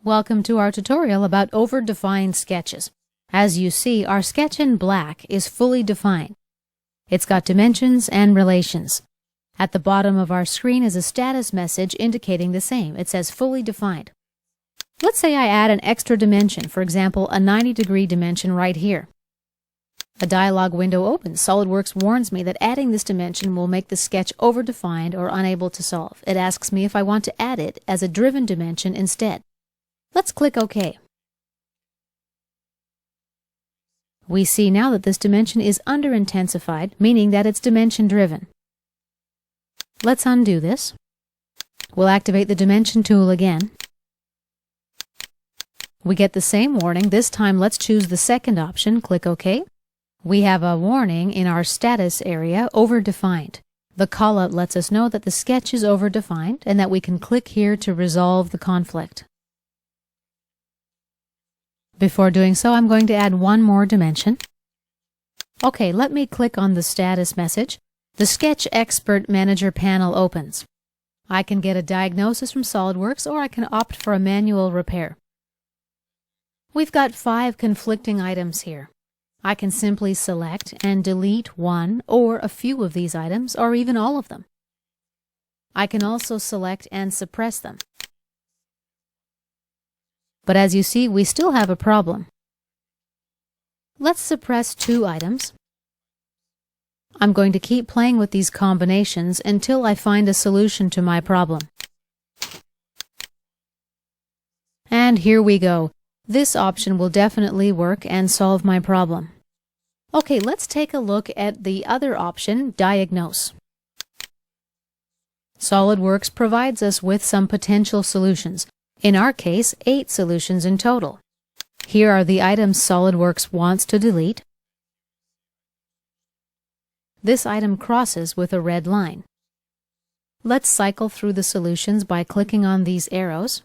Welcome to our tutorial about over-defined sketches. As you see, our sketch in black is fully defined. It's got dimensions and relations. At the bottom of our screen is a status message indicating the same. It says fully defined. Let's say I add an extra dimension, for example, a 90-degree dimension right here. A dialog window opens. SolidWorks warns me that adding this dimension will make the sketch over-defined or unable to solve. It asks me if I want to add it as a driven dimension instead. Let's click OK. We see now that this dimension is under-intensified, meaning that it's dimension-driven. Let's undo this. We'll activate the Dimension tool again. We get the same warning. This time let's choose the second option. Click OK. We have a warning in our status area, over-defined. The callout lets us know that the sketch is over-defined and that we can click here to resolve the conflict. Before doing so, I'm going to add one more dimension. Okay, let me click on the status message. The Sketch Expert Manager panel opens. I can get a diagnosis from SolidWorks, or I can opt for a manual repair. We've got 5 conflicting items here. I can simply select and delete one or a few of these items, or even all of them. I can also select and suppress them. But as you see, we still have a problem. Let's suppress 2 items. I'm going to keep playing with these combinations until I find a solution to my problem. And here we go. This option will definitely work and solve my problem. Okay, let's take a look at the other option, Diagnose. SolidWorks provides us with some potential solutions. In our case, 8 solutions in total. Here are the items SolidWorks wants to delete. This item crosses with a red line. Let's cycle through the solutions by clicking on these arrows.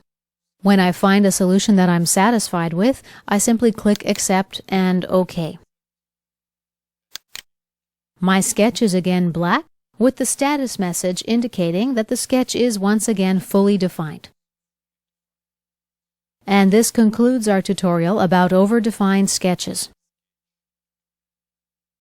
When I find a solution that I'm satisfied with, I simply click Accept and OK. My sketch is again black, with the status message indicating that the sketch is once again fully defined. And this concludes our tutorial about over-defined sketches.